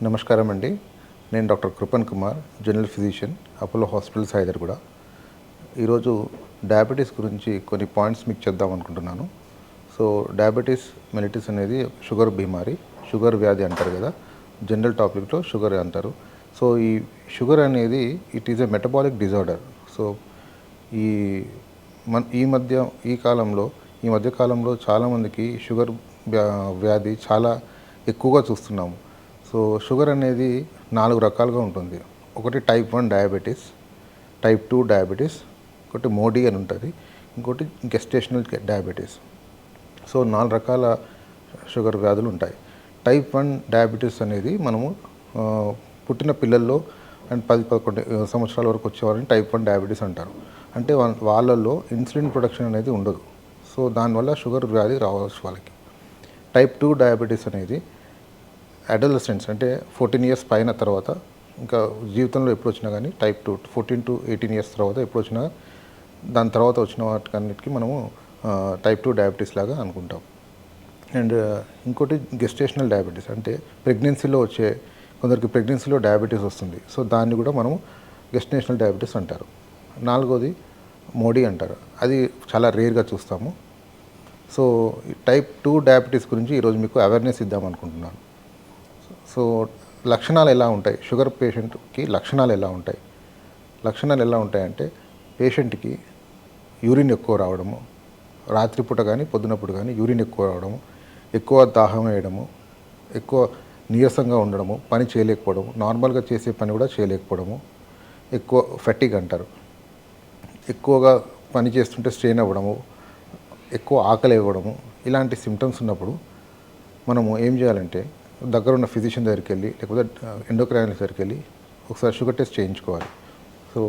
నమస్కారం అండి. నేను doctor Kripan Kumar, general physician, Apollo hospitals Hyderabad. ఈరోజు డయాబెటీస్ గురించి కొన్ని పాయింట్స్ మీకు చెప్దాం అనుకుంటున్నాను. సో డయాబెటీస్ మెలిటస్ అనేది షుగర్ బీమారి, షుగర్ వ్యాధి అంటారు కదా, జనరల్ టాపిక్లో షుగర్ అంటారు. సో ఈ షుగర్ అనేది it is a metabolic disorder. So ఈ ఈ మధ్య కాలంలో చాలామందికి షుగర్ వ్యాధి చాలా ఎక్కువగా చూస్తున్నాము. సో షుగర్ అనేది 4 రకాలుగా ఉంటుంది. ఒకటి టైప్ 1 డయాబెటీస్, టైప్ 2 డయాబెటీస్, ఒకటి మోడీ అని ఉంటుంది, ఇంకోటి గెస్టేషనల్ డయాబెటీస్. సో 4 రకాల షుగర్ వ్యాధులు ఉంటాయి. టైప్ 1 డయాబెటీస్ అనేది మనము పుట్టిన పిల్లల్లో అండ్ 10-11 సంవత్సరాల వరకు వచ్చేవారిని టైప్ 1 డయాబెటీస్ అంటారు. అంటే వాళ్ళల్లో ఇన్సులిన్ ప్రొడక్షన్ అనేది ఉండదు. సో దానివల్ల షుగర్ వ్యాధి రావచ్చు వాళ్ళకి. టైప్ 2 డయాబెటీస్ అనేది అడోలసెంట్స్ అంటే 14 ఇయర్స్ పైన తర్వాత, ఇంకా జీవితంలో ఎప్పుడు వచ్చినా కానీ టైప్ 2 14 to 18 ఇయర్స్ తర్వాత ఎప్పుడు వచ్చినా దాని తర్వాత వచ్చిన వాటికన్నిటికీ మనము టైప్ 2 డయాబెటీస్ లాగా అనుకుంటాం. అండ్ ఇంకోటి గెస్టేషనల్ డయాబెటీస్ అంటే కొందరికి ప్రెగ్నెన్సీలో డయాబెటీస్ వస్తుంది. సో దాన్ని కూడా మనము గెస్టేషనల్ డయాబెటీస్ అంటారు. 4వది మోడీ అంటారు. అది చాలా రేర్గా చూస్తాము. సో టైప్ 2 డయాబెటీస్ గురించి ఈరోజు మీకు అవేర్నెస్ ఇద్దాం అనుకుంటున్నాను. సో లక్షణాలు ఎలా ఉంటాయి, షుగర్ పేషెంట్కి లక్షణాలు ఎలా ఉంటాయి? లక్షణాలు ఎలా ఉంటాయంటే పేషెంట్కి యూరిన్ ఎక్కువ రావడము, రాత్రిపూట కానీ పొద్దునప్పుడు కానీ యూరిన్ ఎక్కువ రావడము, ఎక్కువ దాహం వేయడము, ఎక్కువ నీరసంగా ఉండడము, పని చేయలేకపోవడము, నార్మల్గా చేసే పని కూడా చేయలేకపోవడము, ఎక్కువ ఫెటిగ్ అంటారు, ఎక్కువగా పని చేస్తుంటే స్ట్రెయిన్ అవ్వడము, ఎక్కువ ఆకలి ఇవ్వడము, ఇలాంటి సిమ్టమ్స్ ఉన్నప్పుడు మనము ఏం చేయాలంటే దగ్గర ఉన్న ఫిజిషియన్ దగ్గరికి వెళ్ళి లేకపోతే ఎండోక్రైనాలజిస్ట్ దగ్గరికి వెళ్ళి ఒకసారి షుగర్ టెస్ట్ చేయించుకోవాలి. సో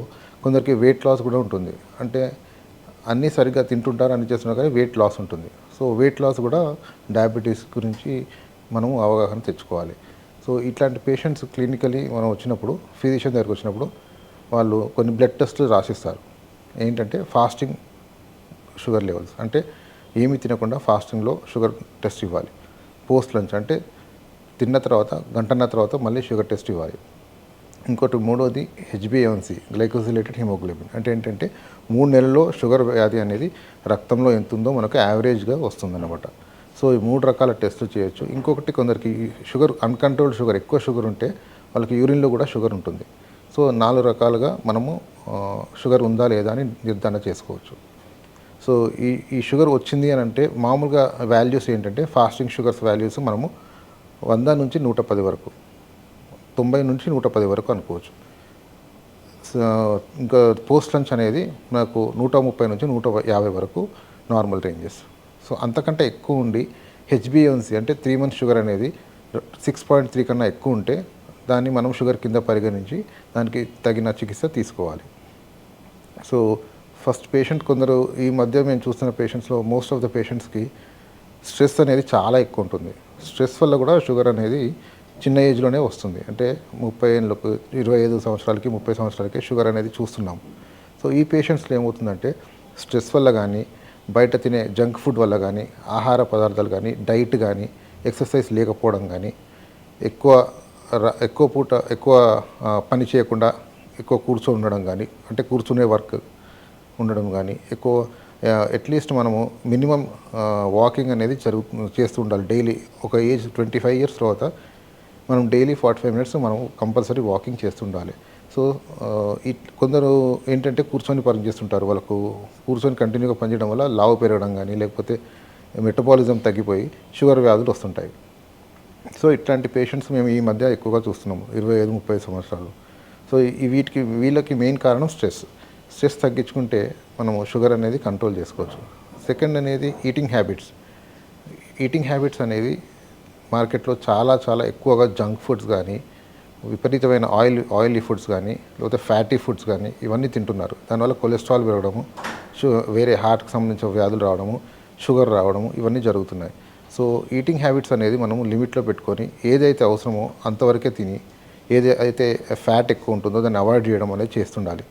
కొందరికి వెయిట్ లాస్ కూడా ఉంటుంది. అంటే అన్నీ సరిగ్గా తింటుంటారు, అన్నీ చేస్తున్నారు కానీ వెయిట్ లాస్ ఉంటుంది. సో వెయిట్ లాస్ కూడా డయాబెటీస్ గురించి మనము అవగాహన తెచ్చుకోవాలి. సో ఇట్లాంటి పేషెంట్స్ క్లినికలీ మనం వచ్చినప్పుడు ఫిజిషియన్ దగ్గరికి వచ్చినప్పుడు వాళ్ళు కొన్ని బ్లడ్ టెస్టులు రాసిస్తారు. ఏంటంటే ఫాస్టింగ్ షుగర్ లెవెల్స్, అంటే ఏమీ తినకుండా ఫాస్టింగ్లో షుగర్ టెస్ట్ ఇవ్వాలి. పోస్ట్ లంచ్ అంటే తిన్న తర్వాత గంటన్నర తర్వాత మళ్ళీ షుగర్ టెస్ట్ ఇవ్వాలి. ఇంకోటి 3వది HbA1c, గ్లైకోసిలేటెడ్ హిమోగ్లోబిన్. అంటే ఏంటంటే 3 నెలల్లో షుగర్ వ్యాధి అనేది రక్తంలో ఎంత ఉందో మనకు యావరేజ్గా వస్తుందన్నమాట. సో ఈ 3 రకాల టెస్టులు చేయొచ్చు. ఇంకొకటి కొందరికి షుగర్ అన్కంట్రోల్డ్ షుగర్, ఎక్కువ షుగర్ ఉంటే వాళ్ళకి యూరిన్లో కూడా షుగర్ ఉంటుంది. సో 4 రకాలుగా మనము షుగర్ ఉందా లేదా అని నిర్ధారణ చేసుకోవచ్చు. సో ఈ షుగర్ వచ్చింది అని అంటే మామూలుగా వాల్యూస్ ఏంటంటే ఫాస్టింగ్ షుగర్స్ వాల్యూస్ మనము 100 నుంచి 110 వరకు, 90 నుంచి 110 వరకు అనుకోవచ్చు. ఇంకా పోస్ట్ లంచ్ అనేది మనకు 130 నుంచి 150 వరకు నార్మల్ రేంజెస్. సో అంతకంటే ఎక్కువ ఉండి HbA1c అంటే 3 months షుగర్ అనేది 6.3 కన్నా ఎక్కువ ఉంటే దాన్ని మనం షుగర్ కింద పరిగణించి దానికి తగిన చికిత్స తీసుకోవాలి. సో ఫస్ట్ పేషెంట్ కొందరు ఈ మధ్య మేము చూస్తున్న పేషెంట్స్లో మోస్ట్ ఆఫ్ ద పేషెంట్స్కి స్ట్రెస్ అనేది చాలా ఎక్కువ ఉంటుంది. స్ట్రెస్ వల్ల కూడా షుగర్ అనేది చిన్న ఏజ్లోనే వస్తుంది. అంటే 30 ఏళ్ళకు 25 సంవత్సరాలకి 30 సంవత్సరాలకి షుగర్ అనేది చూస్తున్నాం. సో ఈ పేషెంట్స్లో ఏమవుతుందంటే స్ట్రెస్ వల్ల కానీ, బయట తినే జంక్ ఫుడ్ వల్ల కానీ, ఆహార పదార్థాలు కానీ, డైట్ కానీ, ఎక్సర్సైజ్ లేకపోవడం కానీ, ఎక్కువ పూట ఎక్కువ పని చేయకుండా ఎక్కువ కూర్చొని ఉండడం కానీ, అంటే కూర్చునే వర్క్ ఉండడం కానీ, ఎక్కువ అట్లీస్ట్ మనము మినిమం వాకింగ్ అనేది చేస్తూ ఉండాలి డైలీ. ఒక ఏజ్ 25 ఇయర్స్ తర్వాత మనం డైలీ 45 minutes మనం కంపల్సరీ వాకింగ్ చేస్తుండాలి. సో కొందరు ఏంటంటే కూర్చొని పని చేస్తుంటారు. వాళ్ళకు కూర్చొని కంటిన్యూగా పనిచేయడం వల్ల లావు పెరగడం కానీ, లేకపోతే మెటబాలిజం తగ్గిపోయి షుగర్ వ్యాధులు వస్తుంటాయి. సో ఇట్లాంటి పేషెంట్స్ మేము ఈ మధ్య ఎక్కువగా చూస్తున్నాము 25-30 సంవత్సరాలు. సో వీళ్ళకి మెయిన్ కారణం స్ట్రెస్ తగ్గించుకుంటే మనము షుగర్ అనేది కంట్రోల్ చేసుకోవచ్చు. సెకండ్ అనేది ఈటింగ్ హ్యాబిట్స్ అనేది మార్కెట్లో చాలా ఎక్కువగా జంక్ ఫుడ్స్ కానీ, విపరీతమైన ఆయిలీ ఫుడ్స్ కానీ, లేకపోతే ఫ్యాటీ ఫుడ్స్ కానీ ఇవన్నీ తింటున్నారు. దానివల్ల కొలెస్ట్రాల్ పెరగడము, వేరే హార్ట్కి సంబంధించిన వ్యాధులు రావడము, షుగర్ రావడము ఇవన్నీ జరుగుతున్నాయి. సో ఈటింగ్ హ్యాబిట్స్ అనేది మనము లిమిట్లో పెట్టుకొని ఏదైతే అవసరమో అంతవరకే తిని, ఏదైతే ఫ్యాట్ ఎక్కువ ఉంటుందో దాన్ని అవాయిడ్ చేయడం అనేది చేస్తుండాలి.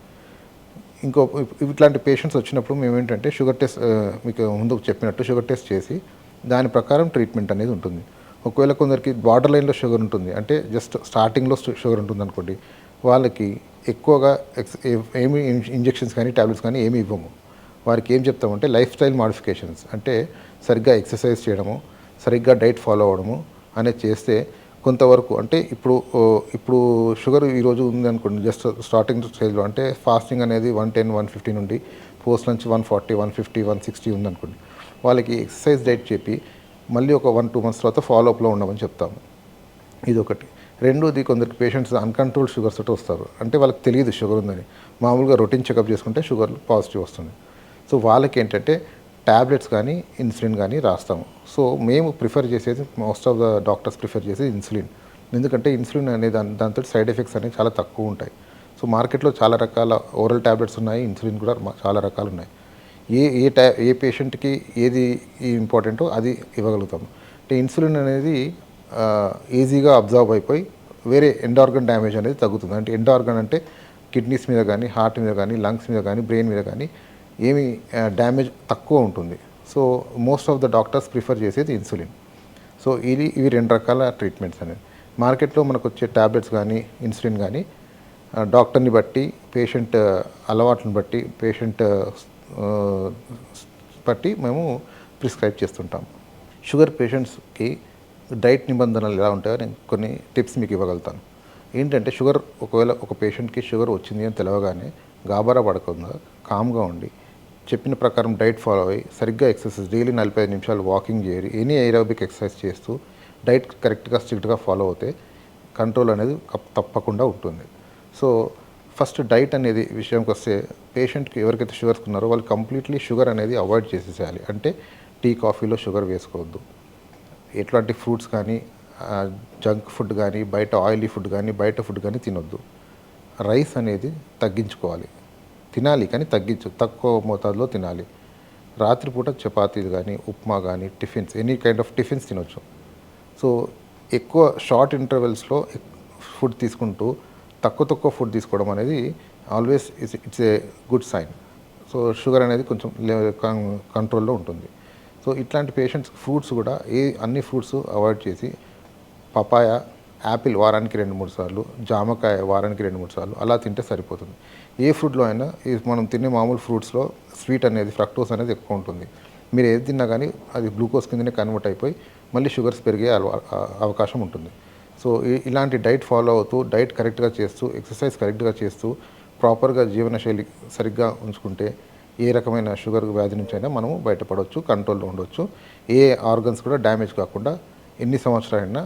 ఇట్లాంటి పేషెంట్స్ వచ్చినప్పుడు మేము ఏంటంటే షుగర్ టెస్ట్, మీకు ముందు చెప్పినట్టు షుగర్ టెస్ట్ చేసి దాని ప్రకారం ట్రీట్మెంట్ అనేది ఉంటుంది. ఒకవేళ కొందరికి బార్డర్ లైన్లో షుగర్ ఉంటుంది, అంటే జస్ట్ స్టార్టింగ్లో షుగర్ ఉంటుంది అనుకోండి, వాళ్ళకి ఎక్కువగా ఏమి ఇంజెక్షన్స్ కానీ టాబ్లెట్స్ కానీ ఏమి ఇవ్వము. వారికి ఏం చెప్తామంటే లైఫ్ స్టైల్ మాడిఫికేషన్స్, అంటే సరిగ్గా ఎక్సర్సైజ్ చేయడము, సరిగ్గా డైట్ ఫాలో అవ్వడము అనేది చేస్తే కొంతవరకు, అంటే ఇప్పుడు షుగర్ ఈరోజు ఉంది అనుకోండి, జస్ట్ స్టార్టింగ్ స్టేజ్లో, అంటే ఫాస్టింగ్ అనేది 110 150 నుండి పోస్ట్ నుంచి 140 150 160 ఉందనుకోండి, వాళ్ళకి ఎక్సర్సైజ్ డైట్ చెప్పి మళ్ళీ ఒక 1-2 మంత్స్ తర్వాత ఫాలోఅప్లో ఉండమని చెప్తాము. ఇది ఒకటి. రెండోది, కొందరికి పేషెంట్స్ అన్కంట్రోల్ షుగర్స్ తోటి వస్తారు, అంటే వాళ్ళకి తెలియదు షుగర్ ఉందని. మామూలుగా రొటీన్ చెకప్ చేసుకుంటే షుగర్ పాజిటివ్ వస్తుంది. సో వాళ్ళకి ఏంటంటే ట్యాబ్లెట్స్ కానీ ఇన్సులిన్ కానీ రాస్తాము. సో మేము ప్రిఫర్ చేసేది, most of the doctors prefer చేసేది ఇన్సులిన్. ఎందుకంటే ఇన్సులిన్ అనే దాంతో సైడ్ ఎఫెక్ట్స్ అనేవి చాలా తక్కువ ఉంటాయి. సో మార్కెట్లో చాలా రకాల ఓరల్ ట్యాబ్లెట్స్ ఉన్నాయి, ఇన్సులిన్ కూడా చాలా రకాలు ఉన్నాయి. ఏ పేషెంట్కి ఏది ఇంపార్టెంటో అది ఇవ్వగలుగుతాము. అంటే ఇన్సులిన్ అనేది ఈజీగా అబ్జర్వ్ అయిపోయి వేరే ఎండ్ ఆర్గన్ డ్యామేజ్ అనేది తగ్గుతుంది. అంటే ఎండ్ ఆర్గన్ అంటే కిడ్నీస్ మీద కానీ, హార్ట్ మీద కానీ, లంగ్స్ మీద కానీ, బ్రెయిన్ మీద కానీ ఏమి డ్యామేజ్ తక్కువ ఉంటుంది. So most of the doctors prefer చేసేది ఇన్సులిన్. సో ఇవి 2 రకాల ట్రీట్మెంట్స్ అనేది. మార్కెట్లో మనకు వచ్చే ట్యాబ్లెట్స్ కానీ ఇన్సులిన్ కానీ డాక్టర్ని బట్టి, పేషెంట్ అలవాట్లను బట్టి, పేషెంట్ బట్టి మేము ప్రిస్క్రైబ్ చేస్తుంటాం. షుగర్ పేషెంట్స్కి డైట్ నిబంధనలు ఎలా ఉంటాయో నేను కొన్ని టిప్స్ మీకు ఇవ్వగలుగుతాను. ఏంటంటే ఒకవేళ ఒక పేషెంట్కి షుగర్ వచ్చింది అని తెలవగానే గాబరా పడకుండా కామ్గా ఉండి చెప్పిన ప్రకారం డైట్ ఫాలో అయ్యి సరిగ్గా ఎక్సర్సైజ్ డైలీ 45 నిమిషాలు వాకింగ్ చేయాలి, ఎనీ ఏరోబిక్ ఎక్సర్సైజ్ చేస్తూ డైట్ కరెక్ట్గా స్ట్రిక్ట్గా ఫాలో అవుతే కంట్రోల్ అనేది తప్పకుండా ఉంటుంది. సో ఫస్ట్ డైట్ అనేది విషయంకి వస్తే, పేషెంట్కి ఎవరికైతే షుగర్స్ ఉన్నారో వాళ్ళు కంప్లీట్లీ షుగర్ అనేది అవాయిడ్ చేసేసేయాలి. అంటే టీ కాఫీలో షుగర్ వేసుకోవద్దు, ఎట్లాంటి ఫ్రూట్స్ కానీ, జంక్ ఫుడ్ కానీ, బయట ఆయిలీ ఫుడ్ కానీ, బయట ఫుడ్ కానీ తినొద్దు. రైస్ అనేది తగ్గించుకోవాలి, తినాలి కానీ తక్కువ మోతాదులో తినాలి. రాత్రిపూట చపాతీలు కానీ, ఉప్మా కానీ, tiffins, any kind of tiffins తినొచ్చు. సో ఎక్కువ షార్ట్ ఇంటర్వెల్స్లో ఫుడ్ తీసుకుంటూ తక్కువ ఫుడ్ తీసుకోవడం అనేది always it's a good sign. So sugar అనేది కొంచెం కంట్రోల్లో ఉంటుంది. సో ఇట్లాంటి పేషెంట్స్ ఫ్రూట్స్ కూడా అన్ని ఫ్రూట్స్ అవాయిడ్ చేసి, పపాయ, యాపిల్ వారానికి 2-3 సార్లు, జామకాయ వారానికి 2-3 సార్లు అలా తింటే సరిపోతుంది. ఏ ఫ్రూట్లో అయినా, మనం తినే మామూలు ఫ్రూట్స్లో స్వీట్ అనేది, ఫ్రక్టోస్ అనేది ఎక్కువ ఉంటుంది. మీరు ఏది తిన్నా కానీ అది గ్లూకోజ్ కిందనే కన్వర్ట్ అయిపోయి మళ్ళీ షుగర్స్ పెరిగే అవకాశం ఉంటుంది. సో ఇలాంటి డైట్ ఫాలో అవుతూ, డైట్ కరెక్ట్గా చేస్తూ, ఎక్సర్సైజ్ కరెక్ట్గా చేస్తూ, ప్రాపర్గా జీవనశైలి సరిగ్గా ఉంచుకుంటే ఏ రకమైన షుగర్ వ్యాధి నుంచి అయినా మనము బయటపడవచ్చు, కంట్రోల్లో ఉండవచ్చు. ఏ ఆర్గన్స్ కూడా డ్యామేజ్ కాకుండా ఎన్ని సంవత్సరాలైనా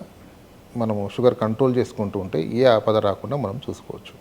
మనము షుగర్ కంట్రోల్ చేసుకుంటూ ఉంటే ఏ ఆపద రాకుండా మనం చూసుకోవచ్చు.